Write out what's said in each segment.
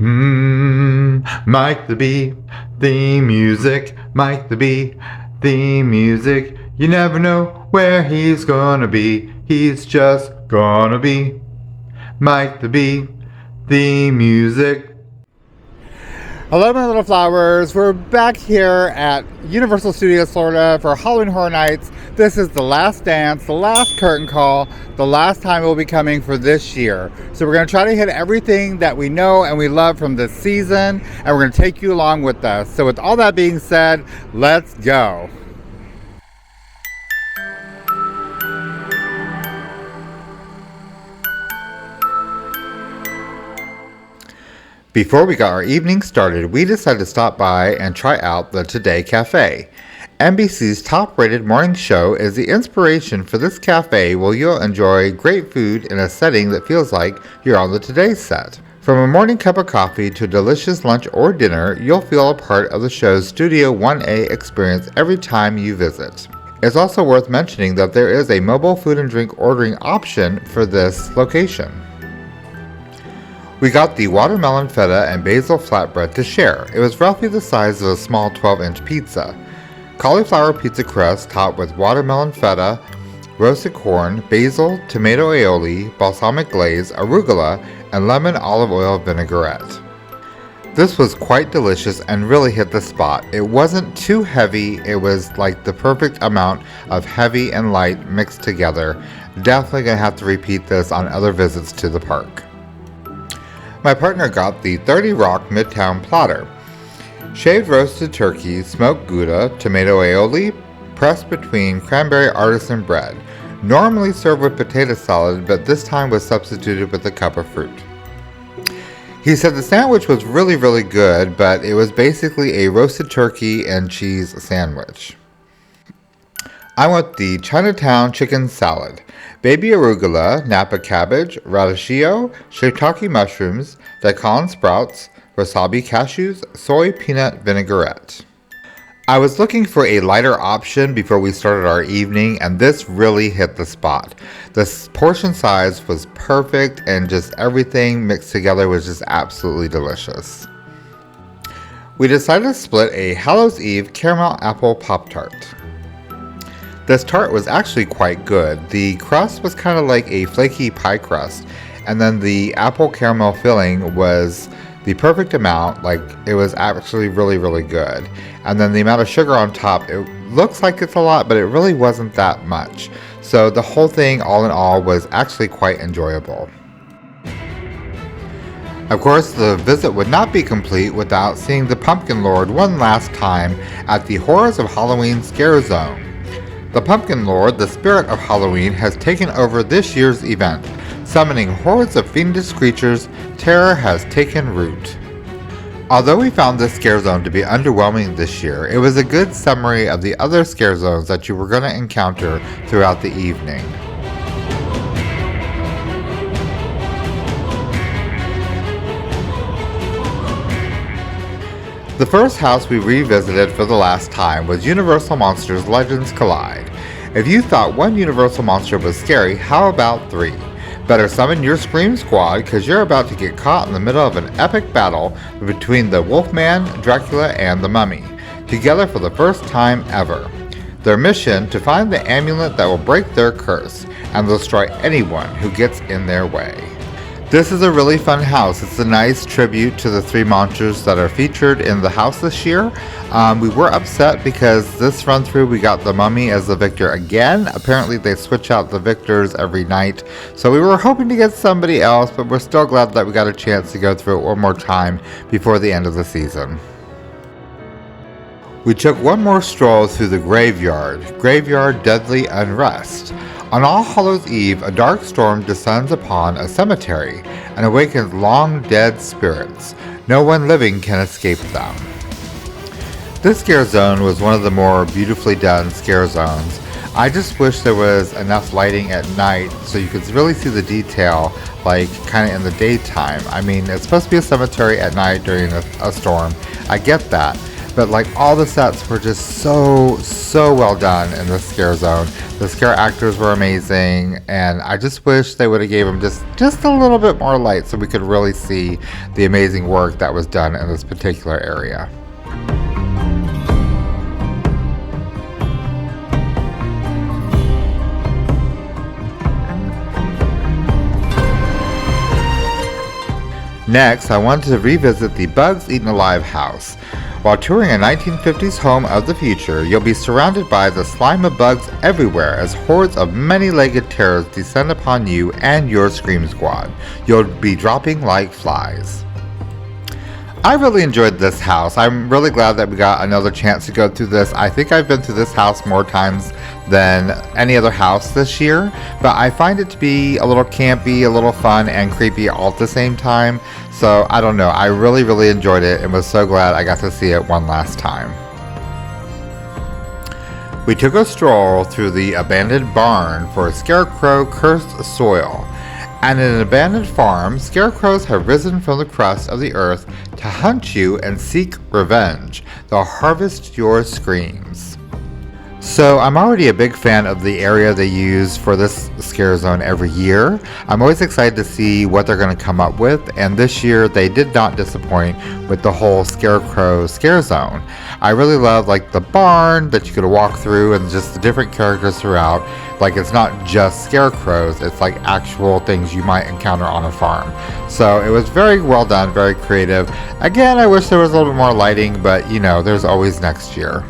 Mike the Bee, theme music. Mike the Bee, theme music. You never know where he's gonna be. He's just gonna be Mike the Bee, theme music. Hello, my little flowers. We're back here at Universal Studios Florida for Halloween Horror Nights. This is the last dance, the last curtain call, the last time we'll be coming for this year. So we're going to try to hit everything that we know and we love from this season, and we're going to take you along with us. So with all that being said, let's go. Before we got our evening started, we decided to stop by and try out the Today Cafe. NBC's top-rated morning show is the inspiration for this cafe where you'll enjoy great food in a setting that feels like you're on the Today set. From a morning cup of coffee to a delicious lunch or dinner, you'll feel a part of the show's Studio 1A experience every time you visit. It's also worth mentioning that there is a mobile food and drink ordering option for this location. We got the watermelon feta and basil flatbread to share. It was roughly the size of a small 12-inch pizza. Cauliflower pizza crust topped with watermelon feta, roasted corn, basil, tomato aioli, balsamic glaze, arugula, and lemon olive oil vinaigrette. This was quite delicious and really hit the spot. It wasn't too heavy, it was like the perfect amount of heavy and light mixed together. Definitely gonna have to repeat this on other visits to the park. My partner got the 30 Rock Midtown Platter. Shaved roasted turkey, smoked Gouda, tomato aioli, pressed between cranberry artisan bread. Normally served with potato salad, but this time was substituted with a cup of fruit. He said the sandwich was really good, but it was basically a roasted turkey and cheese sandwich. I want the Chinatown chicken salad. Baby arugula, Napa cabbage, radicchio, shiitake mushrooms, daikon sprouts, wasabi cashews, soy peanut vinaigrette. I was looking for a lighter option before we started our evening, and this really hit the spot. The portion size was perfect and just everything mixed together was just absolutely delicious. We decided to split a Hallows Eve caramel apple Pop-Tart. This tart was actually quite good. The crust was kind of like a flaky pie crust, and then the apple caramel filling was the perfect amount. Like, it was actually really good. And then the amount of sugar on top, it looks like it's a lot, but it really wasn't that much. So the whole thing, all in all, was actually quite enjoyable. Of course, the visit would not be complete without seeing the Pumpkin Lord one last time at the Horrors of Halloween Scare Zone. The Pumpkin Lord, the spirit of Halloween, has taken over this year's event. Summoning hordes of fiendish creatures, terror has taken root. Although we found this scare zone to be underwhelming this year, it was a good summary of the other scare zones that you were going to encounter throughout the evening. The first house we revisited for the last time was Universal Monsters Legends Collide. If you thought one Universal monster was scary, how about 3? Better summon your Scream Squad, because you're about to get caught in the middle of an epic battle between the Wolfman, Dracula, and the Mummy, together for the first time ever. Their mission, to find the amulet that will break their curse and destroy anyone who gets in their way. This is a really fun house. It's a nice tribute to the 3 monsters that are featured in the house this year. We were upset because this run through we got the Mummy as the victor again. Apparently they switch out the victors every night. So we were hoping to get somebody else, but we're still glad that we got a chance to go through it one more time before the end of the season. We took one more stroll through the Graveyard Deadly Unrest. On All Hallows Eve, a dark storm descends upon a cemetery and awakens long-dead spirits. No one living can escape them. This scare zone was one of the more beautifully done scare zones. I just wish there was enough lighting at night so you could really see the detail, like kind of in the daytime. I mean, it's supposed to be a cemetery at night during a storm. I get that. but like all the sets were just so well done in the scare zone. The scare actors were amazing, and I just wish they would have gave them just a little bit more light so we could really see the amazing work that was done in this particular area. Next, I wanted to revisit the Bugs Eaten Alive house. While touring a 1950s home of the future, you'll be surrounded by the slime of bugs everywhere as hordes of many-legged terrors descend upon you and your Scream Squad. You'll be dropping like flies. I really enjoyed this house. I'm really glad that we got another chance to go through this. I think I've been through this house more times than any other house this year, but I find it to be a little campy, a little fun, and creepy all at the same time. So I don't know, I really enjoyed it and was so glad I got to see it one last time. We took a stroll through the abandoned barn for Scarecrow Cursed Soil. And in an abandoned farm, scarecrows have risen from the crust of the earth to hunt you and seek revenge. They'll harvest your screams. So I'm already a big fan of the area they use for this scare zone every year. I'm always excited to see what they're going to come up with, and this year they did not disappoint with the whole Scarecrow scare zone. I really love like the barn that you could walk through and just the different characters throughout. Like it's not just scarecrows, it's like actual things you might encounter on a farm. So it was very well done, very creative. Again, I wish there was a little bit more lighting, but you know, there's always next year.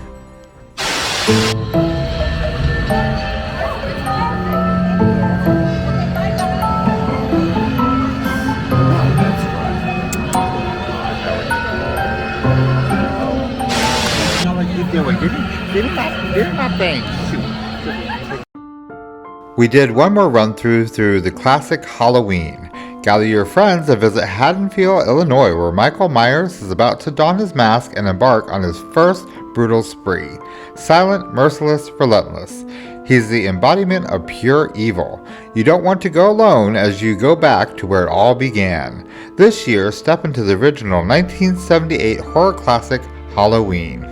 We did one more run through the classic Halloween. Gather your friends and visit Haddonfield, Illinois, where Michael Myers is about to don his mask and embark on his first brutal spree. Silent, merciless, relentless. He's the embodiment of pure evil. You don't want to go alone as you go back to where it all began. This year, step into the original 1978 horror classic, Halloween.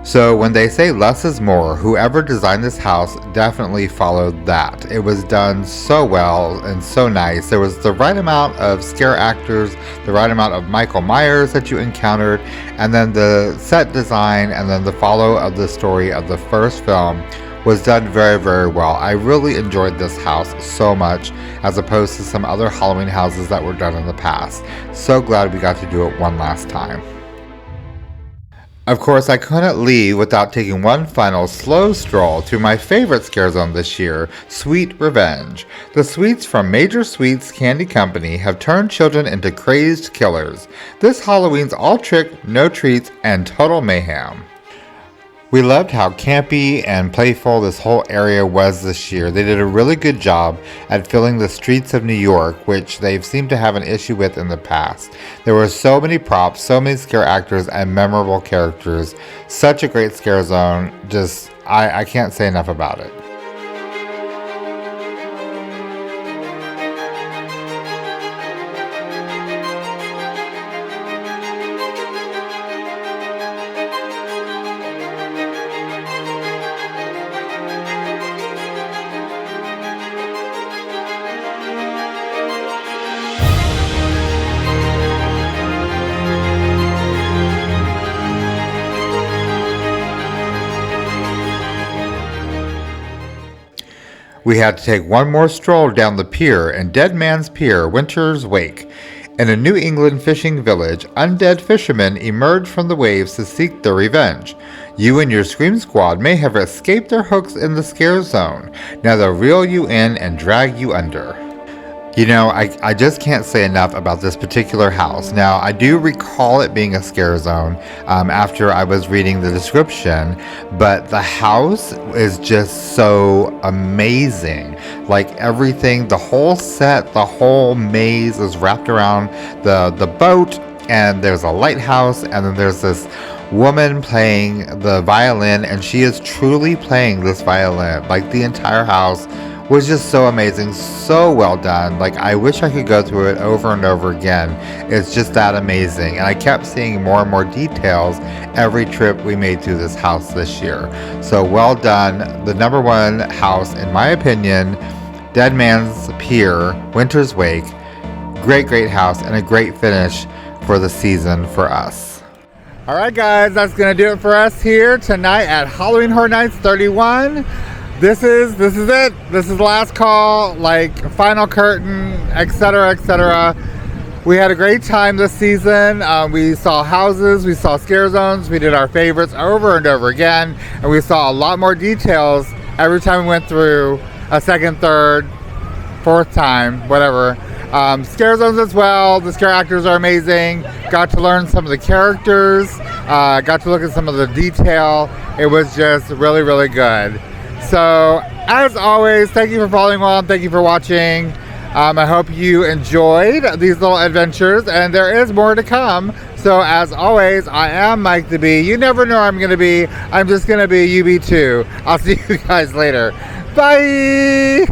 So when they say less is more, whoever designed this house definitely followed that. It was done so well and so nice. There was the right amount of scare actors, the right amount of Michael Myers that you encountered, and then the set design and then the follow of the story of the first film was done very well. I really enjoyed this house so much as opposed to some other Halloween houses that were done in the past. So glad we got to do it one last time. Of course, I couldn't leave without taking one final slow stroll through my favorite scare zone this year, Sweet Revenge. The sweets from Major Sweets Candy Company have turned children into crazed killers. This Halloween's all trick, no treats, and total mayhem. We loved how campy and playful this whole area was this year. They did a really good job at filling the streets of New York, which they've seemed to have an issue with in the past. There were so many props, so many scare actors, and memorable characters. Such a great scare zone. Just, I can't say enough about it. We had to take one more stroll down the pier in Dead Man's Pier, Winter's Wake. In a New England fishing village, undead fishermen emerge from the waves to seek their revenge. You and your Scream Squad may have escaped their hooks in the scare zone. Now they'll reel you in and drag you under. You know, I just can't say enough about this particular house. Now, I do recall it being a scare zone after I was reading the description, but the house is just so amazing. Like everything, the whole set, the whole maze is wrapped around the boat, and there's a lighthouse, and then there's this woman playing the violin, and she is truly playing this violin. Like the entire house was just so amazing, so well done. Like, I wish I could go through it over and over again. It's just that amazing. And I kept seeing more and more details every trip we made through this house this year. So well done. The number one house, in my opinion, Dead Man's Pier, Winter's Wake. Great house and a great finish for the season for us. Alright guys, that's going to do it for us here tonight at Halloween Horror Nights 31. This is it. This is the last call, like final curtain, etc., etc. We had a great time this season. We saw houses, we saw scare zones, we did our favorites over and over again, and we saw a lot more details every time we went through a second, third, fourth time, whatever. Scare zones as well. The scare actors are amazing. Got to learn some of the characters. Got to look at some of the detail. It was just really good. So, as always, thank you for following along. Thank you for watching. I hope you enjoyed these little adventures, and there is more to come. So, as always, I am Mike the Bee. You never know where I'm going to be. I'm just going to be UB2. I'll see you guys later. Bye!